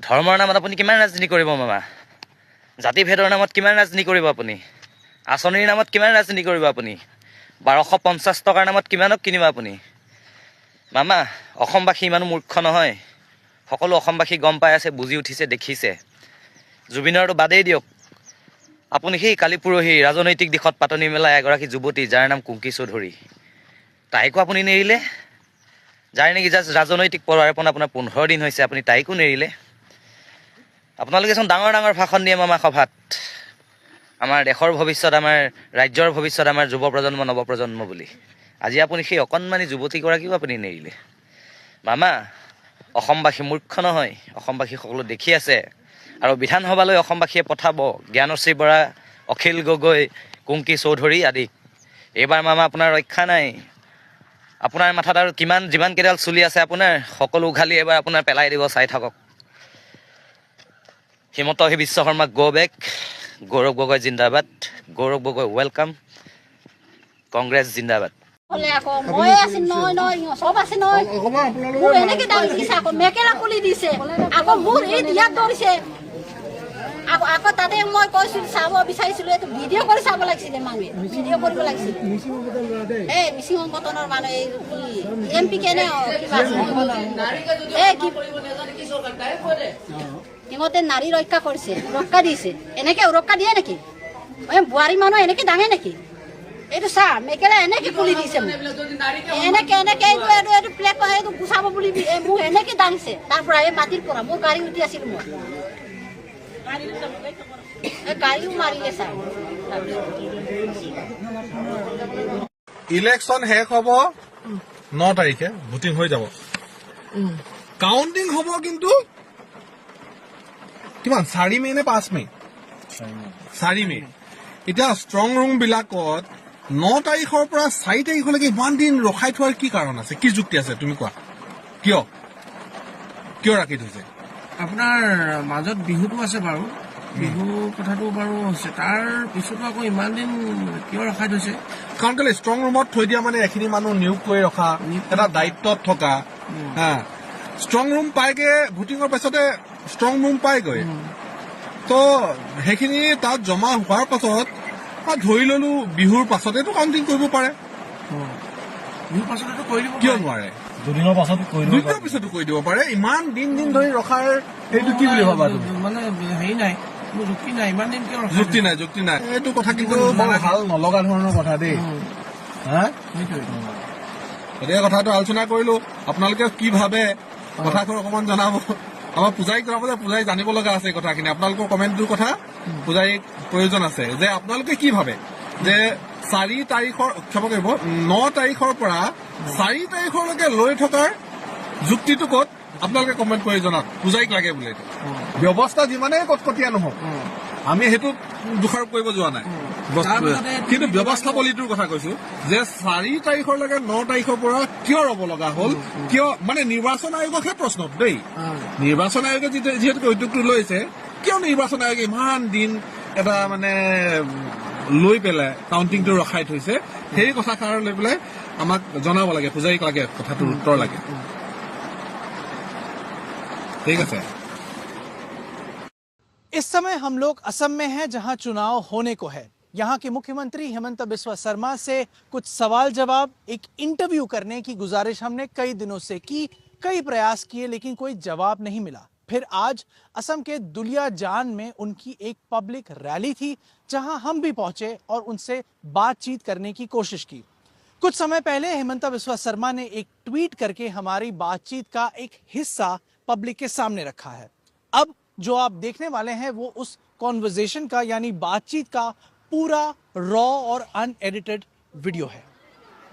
ধৰ্মৰ নামত আপুনি কিমান ৰাজনীতি কৰিব মামা? জাতি ভেদৰ নামত কিমান ৰাজনীতি কৰিব আপুনি? আঁচনিৰ নামত কিমান ৰাজনীতি কৰিব আপুনি? 1250 টকাৰ নামত কিমানক কিনিব আপুনি? মামা, অসমবাসী ইমানো মূৰ্খ নহয়। সকলো অসমবাসী গম পাই আছে, বুজি উঠিছে, দেখিছে। জুবিনৰটো বাদেই দিয়ক, আপুনি সেই কালি পৰহি ৰাজনৈতিক দিশত পাতনি মেলা এগৰাকী যুৱতী যাৰ নাম কুংকি চৌধুৰী, তাইকো আপুনি নেৰিলে। যাৰ নেকি জাষ্ট ৰাজনৈতিক পদাৰ্পণ আপোনাৰ 15 দিন হৈছে, আপুনি তাইকো নেৰিলে। আপোনালোকে চোন ডাঙৰ ডাঙৰ ভাষণ দিয়ে মামা সভাত, আমাৰ দেশৰ ভৱিষ্যত, আমাৰ ৰাজ্যৰ ভৱিষ্যত, আমাৰ যুৱ প্ৰজন্ম, নৱপ্ৰজন্ম বুলি। আজি আপুনি সেই অকণমানি যুৱতীগৰাকীও আপুনি নেৰিলে। মামা, অসমবাসী মূৰ্খ নহয়, অসমবাসী সকলো দেখি আছে। আৰু বিধানসভালৈ অসমবাসীয়ে পঠাব জ্ঞানশ্ৰী বৰা, অখিল গগৈ, কুংকি চৌধুৰী আদি। এইবাৰ মামা আপোনাৰ ৰক্ষা নাই। আপোনাৰ মাথাত আৰু যিমান কেইডাল চুলি আছে আপোনাৰ সকলো উঘালি এবাৰ আপোনাৰ পেলাই দিব, চাই থাকক। হিমন্ত বিশ্ব শৰ্মা গো বেক, গৌৰৱ গগৈ জিন্দাবাদ, গৌৰৱ গগৈ ৱেলকাম, কংগ্ৰেছ জিন্দাবাদ। মই আছো নহয় চব আছে নহয়। মোৰ এনেকে দাম দিছে, আকৌ মেকেলা খুলি দিছে, আকৌ মোৰ এই দিয়াত ধৰিছে। আকৌ তাতে মই কৈছিলো চাব বিচাৰিছিলো, এইটো ভিডিঅ' কৰি চাব লাগিছিলে, মানুহে ভিডিঅ' কৰিব লাগিছিল। এই মিচিং সংগঠনৰ মানুহ MP কেনে সিহঁতে নাৰী ৰক্ষা কৰিছে, ৰক্ষা দিছে। এনেকে ৰক্ষা দিয়ে নেকি? বোৱাৰী মানুহ এনেকে দাঙে নেকি? এইটো চা, মেকেলা এনেকে খুলি দিছে, এনেকে এইটো প্লেট এইটো গুচাব বুলি মোক এনেকে দাঙিছে। তাৰ পৰা এই মাটিৰ পৰা মোৰ গাড়ী উঠি আছিল, মই গাড়ীও মাৰিলে চা। ইলেকশ্যন শেষ হ'ব 9 তাৰিখে, ভোটিং হৈ যাব, কাউন্টিং হ'ব কিন্তু কিমান 4 মে নে 5 মে? 4 মে। এতিয়া ষ্ট্ৰং ৰুম বিলাকত 9 তাৰিখৰ পৰা 4 তাৰিখলৈকে ইমান দিন ৰখাই থোৱাৰ কি কাৰণ আছে, কি যুক্তি আছে তুমি কোৱা? কিয় ৰাখি থৈছে? আপোনাৰ মাজত বিহুটো আছে বাৰু, বিহু কথাটো বাৰু হৈছে, তাৰ পিছতো আকৌ ইমান দিন কিয় ৰখাই থৈছে? কাৰণ কেলে ষ্ট্ৰং ৰুমত থৈ দিয়া মানে এখিনি মানুহ নিয়োগ কৰি ৰখা, এটা দায়িত্বত থকা। ষ্ট্ৰং ৰুম পাইগে, ভোটিঙৰ পাছতে ষ্ট্ৰং ৰুম পাইগৈ, তো সেইখিনি তাত জমা হোৱাৰ পাছত ধৰি ললো বিহুৰ পাছতেতো কাউন্টিং কৰিব পাৰে। বিহুৰ পাছতেতো কৰি দিব, কিয় নোৱাৰে? দুদিনৰ পাছতো কৰি দিব পাৰে। ইমান দিন ধৰি ৰখাৰ এইটো কি বুলি ভাবা তুমি? মানে হেৰি নাই, যুক্তি নাই, ইমান দিন কিয় যুক্তি নাই। এইটো কথা কিন্তু বৰ ভাল নলগা ধৰণৰ কথা দেই। গতিকে কথাটো আলোচনা কৰিলো, আপোনালোকে কি ভাবে কথাটো অকমান জনাব। আমাৰ পূজাৰীক জনাব যে পূজাৰী জানিব লগা আছে কথাখিনি। আপোনালোকৰ কমেণ্টটোৰ কথা পূজাৰীক প্ৰয়োজন আছে, যে আপোনালোকে কি ভাবে যে 4 তাৰিখৰ, ক্ষমা কৰিব, 9 তাৰিখৰ পৰা 4 তাৰিখলৈকে লৈ থকাৰ যুক্তিটো ক'ত? আপোনালোকে কমেণ্ট কৰি জনাওক। পূজাৰীক লাগে বোলে। ব্যৱস্থা যিমানেই কটকটীয়া নহওক, আমি সেইটো দোষাৰোপ কৰিব যোৱা নাই, কিন্তু ব্যৱস্থাৱলীটোৰ কথা কৈছো যে 4 তাৰিখলৈকে 9 তাৰিখৰ পৰা কিয় ৰব লগা হ'ল, কিয় মানে নিৰ্বাচন আয়োগকহে প্ৰশ্ন দেই। নিৰ্বাচন আয়োগে যিহেতু উদ্যোগটো লৈছে, কিয় নিৰ্বাচন আয়োগে ইমান দিন এটা মানে লৈ পেলাই কাউন্টিংটো ৰখাই থৈছে, সেই কথাষাৰ লৈ পেলাই আমাক জনাব লাগে, পূজাৰীক লাগে, কথাটোৰ উত্তৰ লাগে। ঠিক আছে। इस समय हम लोग असम में हैं, जहां चुनाव होने को है। यहां के मुख्यमंत्री हेमंत बिस्वा शर्मा से कुछ सवाल जवाब, एक इंटरव्यू करने की गुजारिश हमने कई दिनों से की, कई प्रयास किए, लेकिन कोई जवाब नहीं मिला। फिर आज असम के दुलियाजान में उनकी एक पब्लिक रैली थी, जहां हम भी पहुंचे और उनसे बातचीत करने की कोशिश की। कुछ समय पहले हेमंत बिस्वा शर्मा ने एक ट्वीट करके हमारी बातचीत का एक हिस्सा पब्लिक के सामने रखा है। अब जो आप देखने वाले हैं वो उस कॉन्वर्सेशन का, यानी बातचीत का पूरा रॉ और अनएडिटेड वीडियो है।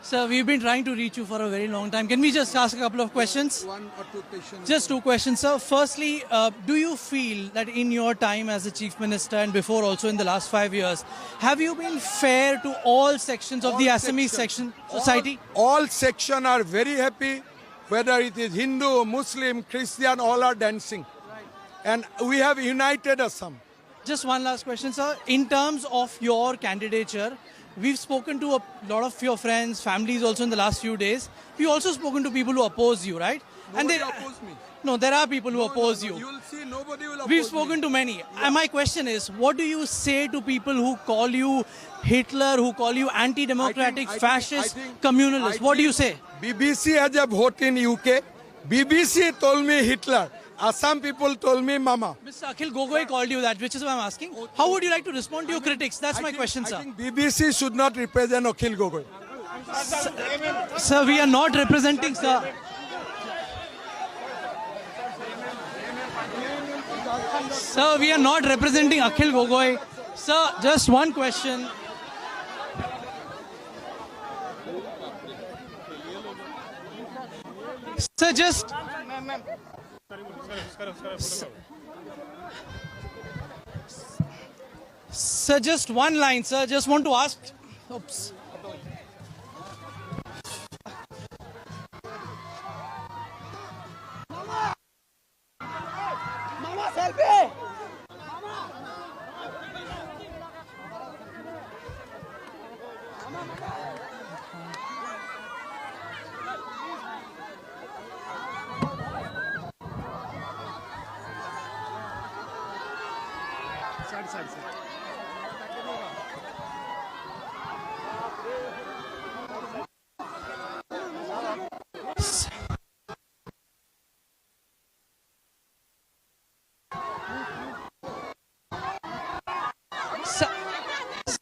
Sir, we've been trying to reach you for a very long time. Can we just ask a couple of questions? One or two questions. Just 2 questions, sir. Firstly, do you feel that in your time as a chief minister and before also in the last 5 years, have you been fair to all sections of the Assamese society? All sections are very happy, whether it is Hindu, Muslim, Christian, all are dancing. And we have united Assam. Just one last question, sir. In terms of your candidature, we've spoken to a lot of your friends, families also in the last few days. We've also spoken to people who oppose you, right? And Nobody they, oppose me. no, there are people who oppose you. You'll see nobody will oppose We've me. spoken to many. And my question is, what do you say to people who call you Hitler, who call you anti-democratic, fascist, communalist? What do you say? BBC has a vote in UK. BBC told me Hitler. Assam people told me Mama. Mr. Akhil Gogoi called you that, which is why I'm asking. How would you like to respond to your critics? That's my question, I sir. think BBC should not represent Akhil Gogoi. Sir, we are not representing, sir. Sir, we are not representing Akhil Gogoi. Sir, just one question. Sir, just... Sir, just one line, sir. Just want to ask... Oops.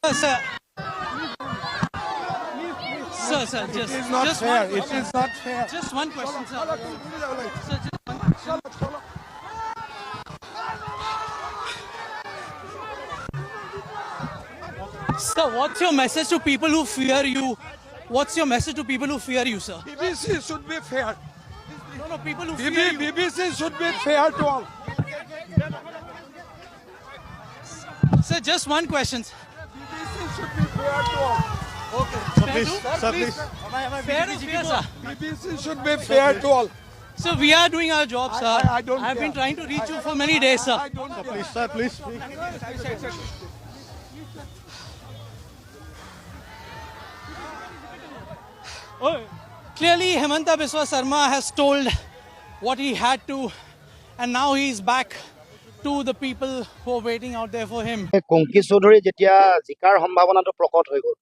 Sir. Sir, just... It is not just fair. one It is not fair. Just one question, sir. Sir, just one question. Sir, what's your message to people who fear you? What's your message to people who fear you, sir? BBC should be fair. No, people who fear you. BBC should be fair to all. Sir, just one question. BBC should be fair to all. Fair to? Fair to fear, sir. BBC should be fair to all. So we are doing our job, sir. I don't I've been care. trying to reach you for many days, sir. I don't care. Please. Clearly, Hemanta Biswa Sarma has told what he had to, and now he's back to the people who are waiting out there for him. Kongki Choudhury যেতিয়া জিকাৰ সম্ভাৱনাটো প্ৰকট হৈ গ'ল,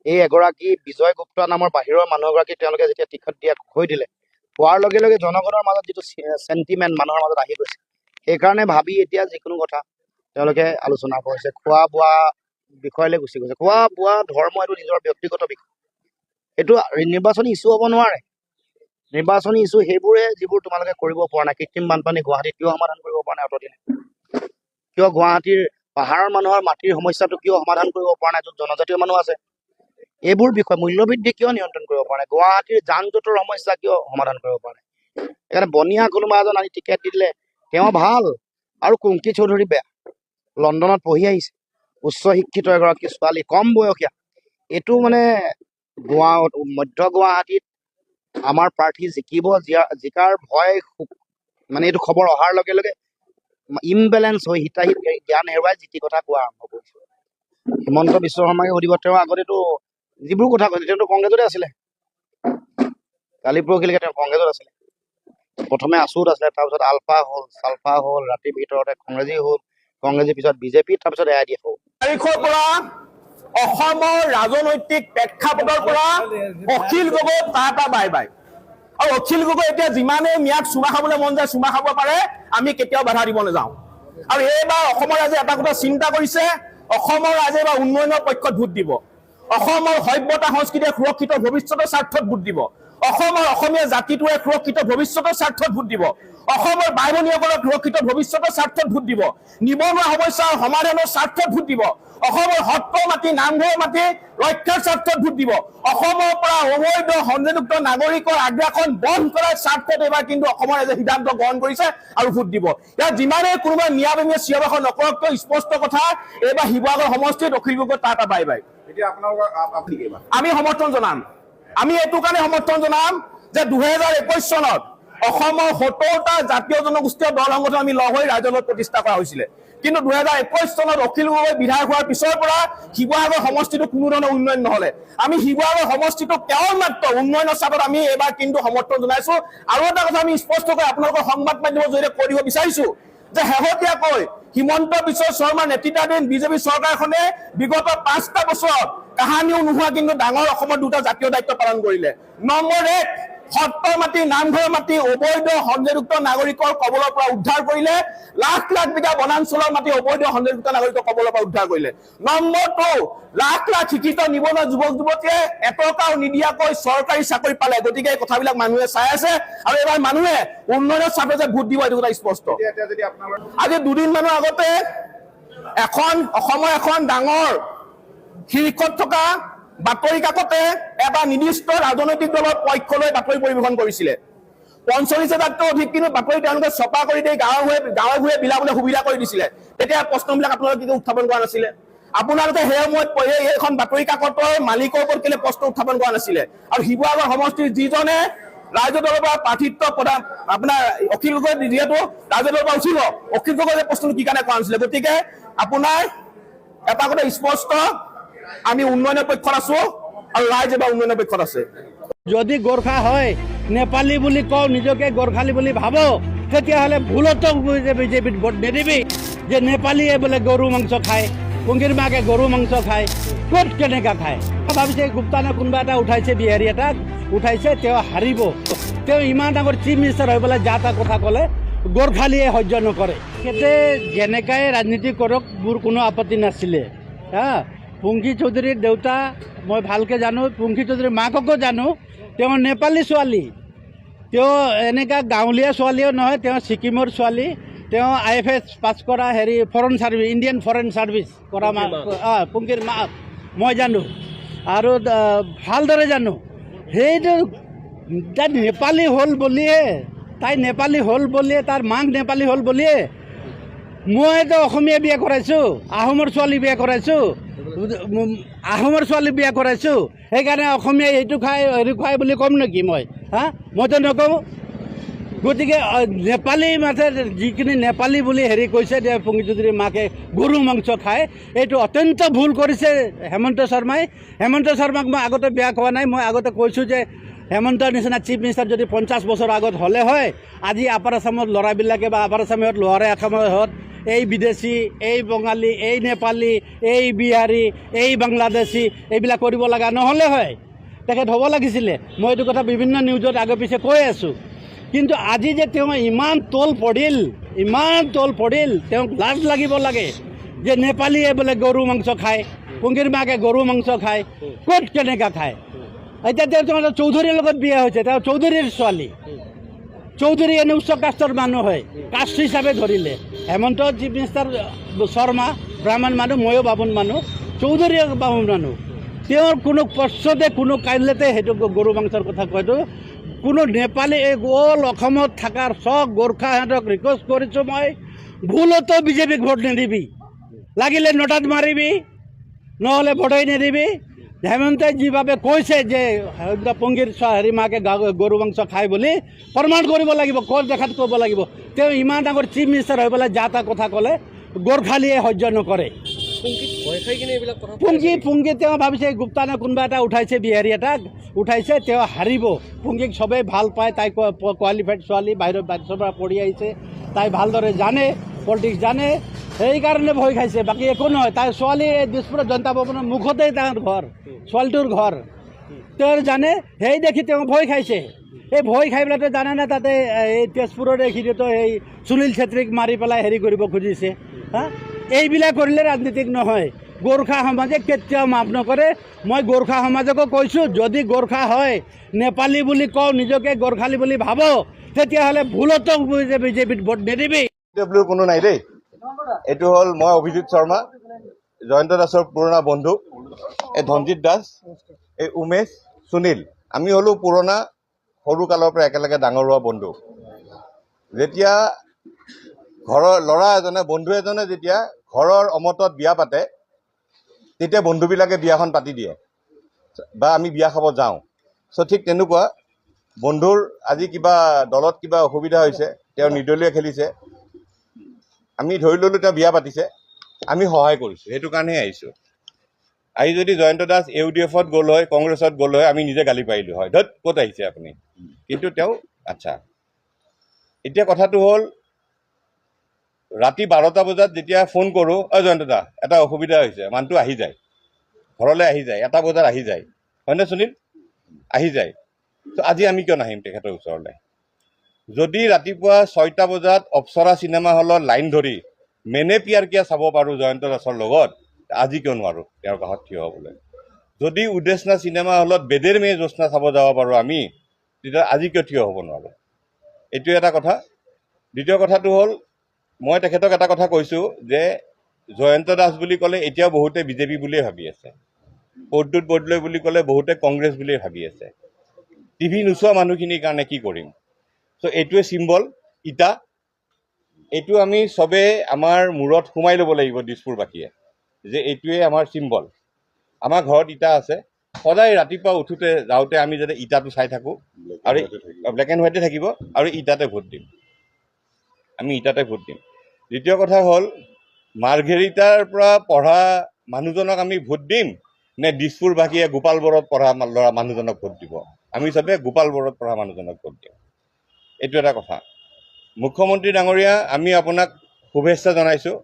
এই এগৰাকী বিজয় গুপ্তা নামৰ বাহিৰৰ মানুহ এগৰাকী তেওঁলোকে যেতিয়া টিকট দিয়া হৈ দিলে, হোৱাৰ লগে লগে জনগণৰ মাজত যিটো চেণ্টিমেণ্ট মানুহৰ মাজত আহি গৈছে, সেইকাৰণে ভাবি এতিয়া যিকোনো কথা তেওঁলোকে আলোচনা কৰিছে। খোৱা বোৱা বিষয়লৈ গুচি গৈছে। খোৱা বোৱা ধৰ্ম এইটো নিজৰ ব্যক্তিগত বিষয়, এইটো নিৰ্বাচনী ইছ্যু হ'ব নোৱাৰে। নিৰ্বাচনী ইছ্যু সেইবোৰে যিবোৰ তোমালোকে কৰিব পৰা নাই। কৃত্ৰিম বানপানী গুৱাহাটীত কিয় সমাধান কৰিব পৰা নাই অতদিনে? কিয় গুৱাহাটীৰ পাহাৰৰ মানুহৰ মাটিৰ সমস্যাটো কিয় সমাধান কৰিব পৰা নাই? য'ত জনজাতীয় মানুহ আছে, এইবোৰ বিষয় মূল্যবৃদ্ধি কিয় নিয়ন্ত্ৰণ কৰিব পৰা নাই? গুৱাহাটীৰ যান জঁটৰ সমস্যা কিয় সমাধান কৰিব পৰা নাই? সেইকাৰণে বনিয়া কোনোবা এজন আনি টিকেট দি দিলে তেওঁ ভাল, আৰু কংকি চৌধুৰী বেয়া। লণ্ডনত পঢ়ি আহিছে, উচ্চ শিক্ষিত এগৰাকী ছোৱালী, কম বয়সীয়া। এইটো মানে মধ্য গুৱাহাটীত আমাৰ প্ৰাৰ্থী জিকিব, জিকাৰ ভয় মানে এইটো খবৰ অহাৰ লগে লগে ইমবেলেঞ্চ হৈ হিতাহিত জ্ঞান হেৰুৱাই জিতি কথা কোৱা আৰম্ভ কৰিছে। হিমন্ত বিশ্ব শৰ্মাকে সুধিব, তেওঁ আগতেতো যিবোৰ কথা কৈছে তেওঁতো কংগ্ৰেছতে আছিলে। কালি পৰহিলৈকে তেওঁ কংগ্ৰেছত আছিলে। প্ৰথমে আছুত আছিলে, তাৰপিছত আলফা হ'ল, চালফা হ'ল, ৰাতিৰ ভিতৰতে কংগ্ৰেছী হ'ল, কংগ্ৰেছীৰ পিছত বিজেপি, তাৰপিছত AIDF হ'ল। তাৰিখৰ পৰা অসমৰ ৰাজনৈতিক প্ৰেক্ষাপটৰ পৰা Akhil Gogoi tata bye bye. আৰু অখিল গগৈ এতিয়া যিমানে ম্যাদ চুমা খাবলৈ মন যায় চুমা খাব পাৰে, আমি কেতিয়াও বাধা দিব নাযাওঁ। আৰু এইবাৰ অসমৰ ৰাইজে এটা কথা চিন্তা কৰিছে, অসমৰ ৰাইজে এইবাৰ উন্নয়নৰ পক্ষত ভোট দিব। অসমৰ সভ্যতা সংস্কৃতিৰ সুৰক্ষিত ভৱিষ্যতৰ স্বাৰ্থত ভোট দিব। অসমৰ অসমীয়া জাতিটোৱে সুৰক্ষিত ভৱিষ্যতৰ স্বাৰ্থত ভোট দিব। অসমৰ বাই ভনীসকলক সুৰক্ষিত ভৱিষ্যতৰ স্বাৰ্থত ভোট দিব। নিবনুৱা সমস্যাৰ সমাধানৰ স্বাৰ্থত ভোট দিব। অসমৰ সত্ৰ মাটি, নামঘৰ মাটি ৰক্ষাৰ স্বাৰ্থত ভোট দিব। অসমৰ পৰা অবৈধ সংযুক্ত নাগৰিকৰ আগ্ৰাসন বন্ধ কৰাৰ স্বাৰ্থত এইবাৰ কিন্তু অসমৰ ৰাইজে সিদ্ধান্ত গ্ৰহণ কৰিছে আৰু ভোট দিব। ইয়াত যিমানে কোনোবাই নিয়াবমীয়া চিঞৰ বাখৰ নকৰক কিয়, স্পষ্ট কথা, এইবাৰ শিৱসাগৰ সমষ্টিত Akhil Gogoi tata bye bye. আমি সমৰ্থন জনাম। আমি এইটো কাৰণে সমৰ্থন জনাম যে 2021 চনত অসমৰ 70টা জাতীয় জনগোষ্ঠীয় দল সংগঠন আমি লগ হৈ ৰাইজৰ লগত প্ৰতিষ্ঠা কৰা হৈছিলে। কিন্তু 2021 চনত অখিল গগৈ বিধায়ক হোৱাৰ পিছৰ পৰা শিৱসাগৰ সমষ্টিটো কোনো ধৰণৰ উন্নয়ন নহলে। আমি শিৱসাগৰ সমষ্টিটো কেৱল মাত্ৰ উন্নয়নৰ স্বাৰ্থত আমি এইবাৰ কিন্তু সমৰ্থন জনাইছো। আৰু এটা কথা আমি স্পষ্টকৈ আপোনালোকৰ সংবাদ মাধ্যমৰ জৰিয়তে কৈ দিব বিচাৰিছো যে শেহতীয়াকৈ হিমন্ত বিশ্ব শৰ্মাৰ নেতৃত্বাধীন বিজেপি চৰকাৰখনে বিগত 5টা বছৰত কাহানিও নোহোৱা কিন্তু ডাঙৰ অসমৰ 2টা জাতীয় দায়িত্ব পালন কৰিলে। নম্বৰ 1, সত্ৰৰ মাটি নামঘৰৰ মাটি অবৈধ সংযোগযুক্ত নাগৰিকৰ কবলৰ পৰা উদ্ধাৰ কৰিলে। লাখ লাখ বিঘা বনাঞ্চলৰ মাটি অবৈধ সংযোগযুক্ত নাগৰিকৰ কবলৰ পৰা উদ্ধাৰ কৰিলে। নম্বৰ 2, লাখ লাখ শিক্ষিত নিবনুৱা যুৱক যুৱতীয়ে এটকাও নিদিয়াকৈ চৰকাৰী চাকৰি পালে। গতিকে এই কথাবিলাক মানুহে চাই আছে আৰু এইবাৰ মানুহে উন্নয়নৰ স্বাৰ্থত যে ভোট দিব এইটো কথা স্পষ্ট। আজি 2 দিন মানৰ আগতে অসমৰ এখন ডাঙৰ শীৰ্ষত থকা বাতৰি কাকতে এটা নিৰ্দিষ্ট ৰাজনৈতিক দলৰ পক্ষ লৈ বাতৰি পৰিৱেশন কৰিছিলে। 45,000তকৈ অধিক কিন্তু বাতৰি তেওঁলোকে ছপা কৰি দি গাঁৱে ভূঞে বিলাবলৈ সুবিধা কৰি দিছিলে। তেতিয়া প্ৰশ্নবিলাক আপোনালোকে কিন্তু উত্থাপন কৰা নাছিলে। আপোনালোকে সেই সময়ত এইখন বাতৰি কাকতৰ মালিকৰ ওপৰত কেলে প্ৰশ্ন উত্থাপন কৰা নাছিলে। আৰু শিৱসাগৰ সমষ্টিৰ যিজনে ৰাইজৰ দলৰ পৰা প্ৰাৰ্থিত্ব প্ৰদান আপোনাৰ অখিল গগৈ যিহেতু ৰাইজৰ দলৰ পৰা উঠিব, অখিল গগৈয়ে প্ৰশ্নটো কি কাৰণে কৰা নাছিলে। গতিকে আপোনাৰ এটা কথা স্পষ্ট, আমি উন্নয়নৰ পক্ষত আছো আৰু ৰাইজ এবাৰ উন্নয়নৰ পক্ষত আছে। যদি গোৰ্খা হয়, নেপালী বুলি কওঁ, নিজকে গোৰ্খালী বুলি ভাবো, তেতিয়াহ'লে ভুলতো বিজেপিত ভোট নিদিবি। যে নেপালীয়ে বোলে গৰু মাংস খায়, পুংগীৰ মাকে গৰু মাংস খায়, ক'ত কেনেকা খায়। ভাবিছে গুপ্তানে কোনোবা এটা উঠাইছে, বিহাৰী এটাক উঠাইছে, তেওঁ হাৰিব। তেওঁ ইমান ডাঙৰ চিফ মিনিষ্টাৰ হৈ পেলাই যা তা কথা ক'লে গোৰ্খালীয়ে সহ্য নকৰে। তেখেতে যেনেকাই ৰাজনীতি কৰক, মোৰ কোনো আপত্তি নাছিলে। পুংখী চৌধুৰীৰ দেউতা মই ভালকৈ জানো, পুংখী চৌধুৰীৰ মাককো জানো। তেওঁ নেপালী ছোৱালী, তেওঁ এনেকুৱা গাঁৱলীয়া ছোৱালীও নহয়, তেওঁ ছিকিমৰ ছোৱালী। তেওঁ IFS পাছ কৰা foreign service, Indian foreign service কৰা পুংখীৰ মাক মই জানো আৰু ভালদৰে জানো। সেইটো তাই নেপালী হ'ল বুলিয়ে, তাৰ মাক নেপালী হ'ল বুলিয়ে মইতো অসমীয়া বিয়া কৰাইছোঁ, আহোমৰ ছোৱালী বিয়া কৰাইছোঁ, সেইকাৰণে অসমীয়াই এইটো খায় হেৰি খুৱাই বুলি ক'ম নেকি মইতো নকওঁ। গতিকে নেপালী মাতে যিখিনি নেপালী বুলি কৈছে যে পুংখী চৌধুৰীৰ মাকে গৰু মাংস খায়, এইটো অত্যন্ত ভুল কৰিছে হেমন্ত শৰ্মাই। হেমন্ত শৰ্মাক মই আগতে বেয়া কোৱা নাই। মই আগতে কৈছোঁ যে হেমন্তৰ নিচিনা চিফ মিনিষ্টাৰ যদি 50 বছৰ আগত হ'লে হয়, আজি আপাৰ আছামত ল'ৰাবিলাকে বা আপাৰ আছামত লোৱাৰে আসামত এই বিদেশী, এই বঙালী, এই নেপালী, এই বিহাৰী, এই বাংলাদেশী এইবিলাক কৰিব লগা নহ'লে হয়, তেখেত হ'ব লাগিছিলে। মই এইটো কথা বিভিন্ন নিউজত আগে পিছে কৈ আছোঁ। কিন্তু আজি যে তেওঁ ইমান তল পৰিল, তেওঁক লাজ লাগিব লাগে যে নেপালীয়ে বোলে গৰু মাংস খায়, পুংখীৰ মাকে গৰু মাংস খায়, ক'ত কেনেকা খায়। এতিয়া তেওঁ চৌধুৰীৰ লগত বিয়া হৈছে, তেওঁ চৌধুৰীৰ ছোৱালী। চৌধুৰী এনে উচ্চ কাষ্টৰ মানুহ হয়, কাষ্ট হিচাপে ধৰিলে। হেমন্ত চিফ মিনিষ্টাৰ শৰ্মা ব্ৰাহ্মণ মানুহ, ময়ো বামুণ মানুহ, চৌধুৰী বামুণ মানুহ। তেওঁৰ কোনো প্ৰশ্নতে কোনো কাইণ্ডতে সেইটো গৰু মাংসৰ কথা কয়তো কোনো নেপালী এই অল অসমত থকাৰ চব গোৰ্খা সিহঁতক ৰিকুৱেষ্ট কৰিছোঁ মই, ভুলতো বিজেপিক ভোট নিদিবি, লাগিলে নোটাত মাৰিবি, নহ'লে ভোটেই নিদিবি। হেমন্তই যিভাৱে কৈছে যে পুংখীৰ মাকে গৰু মাংস খায় বুলি প্ৰমাণ কৰিব লাগিব, ক'ত দেখাত ক'ব লাগিব। তেওঁ ইমান ডাঙৰ চিফ মিনিষ্টাৰ হৈ পেলাই যা তা কথা ক'লে গোৰ্খালীয়ে সহ্য নকৰে। পুংখী তেওঁ ভাবিছে গুপ্তানে কোনোবা এটা উঠাইছে, বিহাৰী এটাক উঠাইছে, তেওঁ হাৰিব। পুংখীক চবেই ভাল পায়, তাই কোৱালিফাইড ছোৱালী, বাহিৰৰ পৰা পঢ়ি আহিছে, তাই ভালদৰে জানে, পলিটিক্স জানে, সেইকাৰণে ভয় খাইছে, বাকী একো নহয়। তাই ছোৱালী দিছপুৰত জনতা ভৱনৰ মুখতেই তাৰ ঘৰ, ছোৱালীটোৰ ঘৰ, তেওঁ জানে। সেই দেখি তেওঁ ভয় খাইছে। এই ভয় খাই পেলাই জানেনে তাতে এই তেজপুৰৰ এইখিনিতো এই সুনীল ছেত্ৰীক মাৰি পেলাই কৰিব খুজিছে। এইবিলাক কৰিলে ৰাজনীতিক নহয়। গোৰ্খা সমাজে কেতিয়াও মাফ নকৰে। মই গোৰ্খা সমাজকো কৈছোঁ, যদি গোৰ্খা হয়, নেপালী বুলি কওঁ, নিজকে গোৰ্খালী বুলি ভাবো, তেতিয়াহ'লে ভুলতো বিজেপিত ভোট নিদিবি। কোনো নাই দেই, এইটো হ'ল মই অভিজিত শৰ্মা, জয়ন্ত দাসৰ পুৰণা বন্ধু, এই ধনজিত দাস, এই উমেশ, সুনীল, আমি হ'লো পুৰণা সৰু কালৰ পৰা একেলগে ডাঙৰ হোৱা বন্ধু। যেতিয়া ঘৰৰ ল'ৰা এজনে, বন্ধু এজনে যেতিয়া ঘৰৰ অমতত বিয়া পাতে, তেতিয়া বন্ধুবিলাকে বিয়াখন পাতি দিয়ে বা আমি বিয়া খাব যাওঁ। চ' ঠিক তেনেকুৱা বন্ধুৰ আজি কিবা দলত কিবা অসুবিধা হৈছে, তেওঁ নিৰ্দলীয় খেলিছে, আমি ধৰি ল'লোঁ তেওঁ বিয়া পাতিছে, আমি সহায় কৰিছোঁ, সেইটো কাৰণেহে আহিছোঁ। আহি যদি জয়ন্ত দাস UDF-ত গ'ল হয়, কংগ্ৰেছত গ'ল হয়, আমি নিজে গালি পাৰিলোঁ হয়, ধত ক'ত আহিছে আপুনি। কিন্তু তেওঁ আচ্ছা, এতিয়া কথাটো হ'ল ৰাতি 12টা বজাত যেতিয়া ফোন কৰোঁ, জয়ন্ত দা এটা অসুবিধা হৈছে, মানুহটো আহি যায়, ঘৰলৈ আহি যায়, 1টা বজাত আহি যায়, হয়নে সুনীল? আহি যায়। তো আজি আমি কিয় নাহিম তেখেতৰ ওচৰলৈ? যদি ৰাতিপুৱা 6টা বজাত অপ্সৰা চিনেমা হলত লাইন ধৰি মেনে পিয়াৰ কিয়া চাব পাৰোঁ জয়ন্ত দাসৰ লগত, আজি কিয় নোৱাৰোঁ তেওঁৰ কাষত থিয় হ'বলৈ? যদি উদ্দেশনা চিনেমা হলত বেদেৰ মেয়ে জ্যোৎস্না চাব যাব পাৰোঁ আমি, তেতিয়া আজি কিয় থিয় হ'ব নোৱাৰোঁ? এইটো এটা কথা। দ্বিতীয় কথাটো হ'ল, মই তেখেতক এটা কথা কৈছোঁ যে জয়ন্ত দাস বুলি ক'লে এতিয়াও বহুতে বিজেপি বুলিয়ে ভাবি আছে, প্ৰদ্যুৎ বৰদলৈ বুলি ক'লে বহুতে কংগ্ৰেছ বুলিয়ে ভাবি আছে। টিভি নোচোৱা মানুহখিনিৰ কাৰণে কি কৰিম? চ' এইটোৱে চিম্বল ইটা, এইটো আমি চবে আমাৰ মূৰত সোমাই ল'ব লাগিব দিছপুৰবাসীয়ে, যে এইটোৱে আমাৰ চিম্বল। আমাৰ ঘৰত ইটা আছে, সদায় ৰাতিপুৱা উঠোতে যাওঁতে আমি যাতে ইটাটো চাই থাকোঁ, আৰু ব্লেক এণ্ড হোৱাইটে থাকিব, আৰু ইটাতে ভোট দিম, আমি ইটাতে ভোট দিম। দ্বিতীয় কথা হ'ল, মাৰ্ঘেৰিটাৰ পৰা পঢ়া মানুহজনক আমি ভোট দিম নে দিছপুৰবাসীয়ে গোপাল বৰত পঢ়া ল'ৰা মানুহজনক ভোট দিব? আমি চবে গোপাল বৰত পঢ়া মানুহজনক ভোট দিম, এইটো এটা কথা। মুখ্যমন্ত্ৰী ডাঙৰীয়া, আমি আপোনাক শুভেচ্ছা জনাইছোঁ।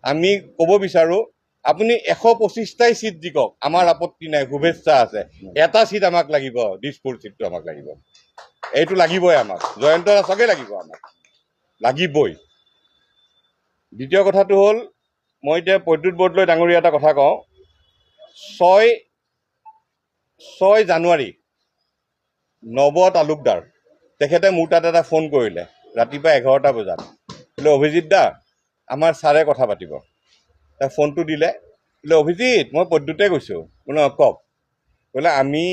আমি ক'ব বিচাৰোঁ আপুনি 125টাই ছিট জিকক, আমাৰ আপত্তি নাই, শুভেচ্ছা আছে। এটা ছিট আমাক লাগিব, দিছপুৰ ছিটটো আমাক লাগিব, এইটো লাগিবই আমাক, জয়ন্ত দাসকে লাগিব, আমাক লাগিবই। দ্বিতীয় কথাটো হ'ল, মই এতিয়া প্ৰদ্যুৎ বৰদলৈ ডাঙৰীয়া এটা কথা কওঁ, 6 জানুৱাৰী নৱ তালুকদাৰ তেখেতে মোৰ তাত এটা ফোন কৰিলে ৰাতিপুৱা 11টা বজাত, বোলে অভিজিৎ দা আমাৰ ছাৰে কথা পাতিব। তাৰ ফোনটো দিলে, বোলে অভিজিৎ মই প্ৰদ্যুতে কৈছোঁ। বোলে কওক। বোলে আমি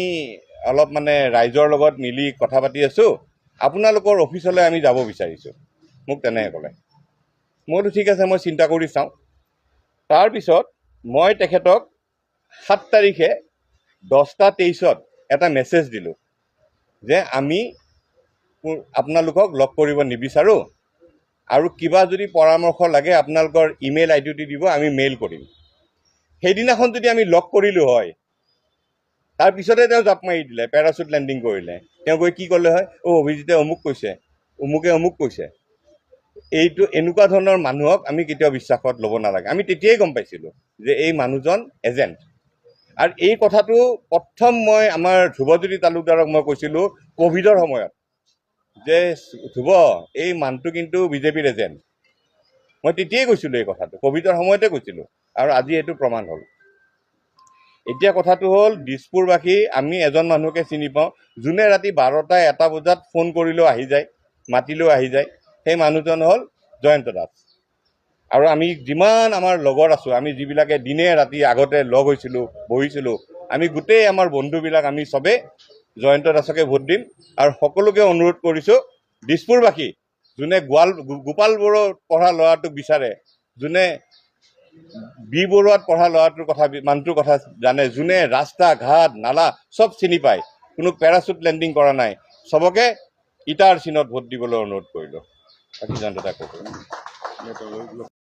অলপ মানে ৰাইজৰ লগত মিলি কথা পাতি আছোঁ, আপোনালোকৰ অফিচলৈ আমি যাব বিচাৰিছোঁ, মোক তেনেকৈ ক'লে। মই বোলো ঠিক আছে, মই চিন্তা কৰি চাওঁ। তাৰপিছত মই তেখেতক 7 তাৰিখে 10:23 এটা মেছেজ দিলোঁ যে আমি আপোনালোকক লগ কৰিব নিবিচাৰোঁ, আৰু কিবা যদি পৰামৰ্শ লাগে আপোনালোকৰ ইমেইল আইডিটো দিব, আমি মেইল কৰিম। সেইদিনাখন যদি আমি লগ কৰিলোঁ হয়, তাৰপিছতে তেওঁ জাপ মাৰি দিলে, পেৰাচুট লেণ্ডিং কৰিলে। তেওঁ গৈ কি ক'লে হয়, অভিজিতে অমুক কৈছে, অমুকে অমুক কৈছে। এইটো এনেকুৱা ধৰণৰ মানুহক আমি কেতিয়াও বিশ্বাসত ল'ব নালাগে। আমি তেতিয়াই গম পাইছিলোঁ যে এই মানুহজন এজেণ্ট। আৰু এই কথাটো প্ৰথম মই আমাৰ ধ্ৰুৱজ্যোতি তালুকদাৰক মই কৈছিলোঁ ক'ভিডৰ সময়ত, যে ধ্ৰুৱ এই মানুহটো কিন্তু বিজেপিৰ এজেণ্ট। মই তেতিয়াই কৈছিলোঁ এই কথাটো, ক'ভিডৰ সময়তে কৈছিলোঁ, আৰু আজি এইটো প্ৰমাণ হ'ল। এতিয়া কথাটো হ'ল, দিছপুৰবাসী আমি এজন মানুহকে চিনি পাওঁ, যোনে ৰাতি 12টা 1টা বজাত ফোন কৰিলেও আহি যায়, মাতিলেও আহি যায়। সেই মানুহজন হ'ল জয়ন্ত দাস। আৰু আমি যিমান আমাৰ লগৰ আছোঁ, আমি যিবিলাকে দিনে ৰাতি আগতে লগ হৈছিলোঁ, বহিছিলোঁ, আমি গোটেই আমাৰ বন্ধুবিলাক আমি চবেই জয়ন্ত দাসকে ভোট দিম। আৰু সকলোকে অনুৰোধ কৰিছোঁ, দিছপুৰবাসী যোনে গোপাল বৰুৱাত পঢ়া ল'ৰাটোক বিচাৰে, যোনে বি বৰুৱাত পঢ়া ল'ৰাটোৰ কথা, মানুহটোৰ কথা জানে, যোনে ৰাস্তা ঘাট নালা চব চিনি পায়, কোনো পেৰাচুট লেণ্ডিং কৰা নাই, চবকে ইটাৰ চিনত ভোট দিবলৈ অনুৰোধ কৰিলোঁ। বাকী জয়ন্ত দাক ক'ব।